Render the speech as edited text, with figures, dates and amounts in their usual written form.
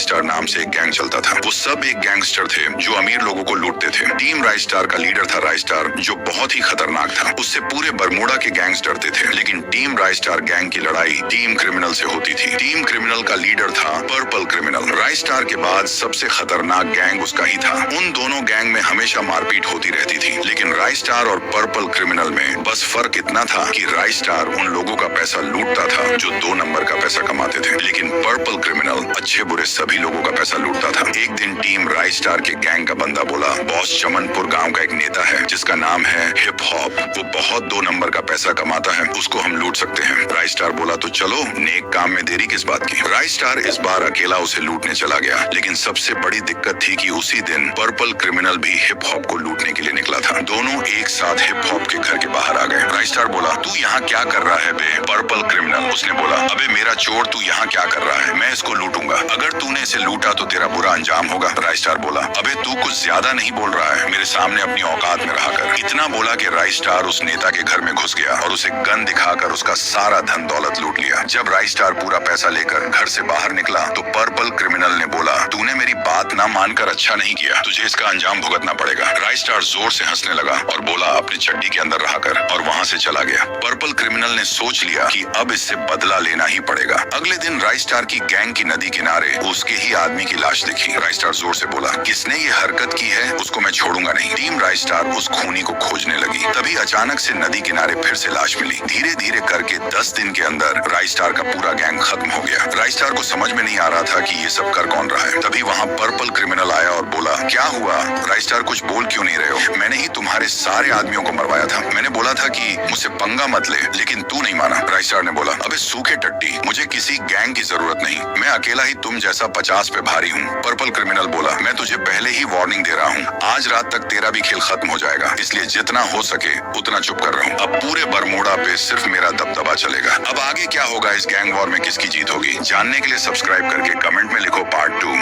Star नाम से एक गैंग चलता था। वो सब एक गैंगस्टर थे जो अमीर लोगों को लूटते थे। टीम राइस स्टार का लीडर था राइस स्टार, जो बहुत ही खतरनाक था। उससे पूरे बरमूडा के गैंग्स डरते थे। लेकिन टीम राइस स्टार गैंग की लड़ाई टीम क्रिमिनल से होती थी। टीम क्रिमिनल का लीडर था पर्पल क्रिमिनल। राइस स्टार के बाद सबसे खतरनाक गैंग उसका ही था। उन दोनों गैंग में हमेशा मारपीट होती रहती थी। लेकिन राइस स्टार और पर्पल क्रिमिनल में बस फर्क इतना था कि राइस स्टार उन लोगों का पैसा लूटता था जो 2 नंबर का पैसा कमाते थे, लेकिन पर्पल क्रिमिनल अच्छे बुरे सभी लोगों का पैसा लूटता था। एक दिन टीम राइस स्टार के गैंग का बंदा बोला, बॉस चमनपुर गांव का एक नेता है जिसका नाम है हिप हॉप, वो बहुत 2 नंबर का पैसा कमाता है, उसको हम लूट सकते हैं। राइस स्टार बोला, तो चलो, नेक काम में देरी किस बात की। राइस स्टार इस बार अकेला उसे लूटने चला गया। लेकिन सबसे बड़ी दिक्कत थी कि उसी दिन पर्पल क्रिमिनल भी हिप हॉप को लूटने के लिए निकला था। दोनों एक साथ हिप हॉप के घर के बाहर आ गए। राइस स्टार बोला, तू यहाँ क्या कर रहा है बे पर्पल क्रिमिनल। उसने बोला, अबे मेरा चोर, तू यहाँ क्या कर रहा है, मैं इसको लूटूंगा। अगर तूने इसे लूटा तो तेरा बुरा अंजाम होगा। राइस स्टार बोला, अबे तू कुछ ज्यादा नहीं बोल रहा है, मेरे सामने अपनी औकात में रहा कर। इतना बोला कि राइस स्टार उस नेता के घर में घुस गया और उसे गन दिखाकर उसका सारा धन दौलत लूट लिया। जब राइस स्टार पूरा पैसा लेकर घर से बाहर निकला तो पर्पल क्रिमिनल ने बोला, तूने मेरी बात ना मानकर अच्छा नहीं किया, तुझे इसका अंजाम भुगतना पड़ेगा। राइस स्टार जोर से हंसने लगा और बोला, अपनी चड्डी के अंदर रहा कर, और वहाँ से चला गया। पर्पल क्रिमिनल ने सोच लिया कि अब इससे बदला लेना ही पड़ेगा। अगले दिन राइस स्टार की गैंग की नदी किनारे उसके ही आदमी की लाश दिखी। राइस स्टार जोर से बोला, किसने ये हरकत की है उसको मैं छोड़ूंगा नहीं। टीम राइस स्टार उस खूनी को खोजने लगी। तभी अचानक से नदी किनारे फिर से लाश मिली। धीरे धीरे करके 10 दिन के अंदर राइस स्टार का पूरा गैंग खत्म हो गया। राइस स्टार को समझ में नहीं आ रहा था कि ये सब कर कौन रहा है। तभी वहाँ पर्पल क्रिमिनल आया और बोला, क्या हुआ राइस स्टार, कुछ बोल क्यों नहीं रहे हो? मैंने ही तुम्हारे सारे आदमियों को मरवाया था। मैंने बोला था कि मुझसे पंगा मत ले, लेकिन तू नहीं माना। राइस स्टार ने बोला, अबे सूखे टट्टी, मुझे किसी गैंग की जरूरत नहीं, मैं अकेला ही तुम जैसा 50 पे भारी हूँ। पर्पल क्रिमिनल बोला, मैं तुझे पहले ही वार्निंग दे रहा हूँ, आज रात तक तेरा भी खेल खत्म हो जाएगा, इसलिए जितना हो सके उतना चुप कर रहा हूँ। अब पूरे बरमूडा पे सिर्फ मेरा दबदबा चलेगा। अब आगे क्या होगा इस गैंग वॉर में, किसकी जीत होगी, जानने के लिए सब्सक्राइब करके कमेंट में लिखो पार्ट 2।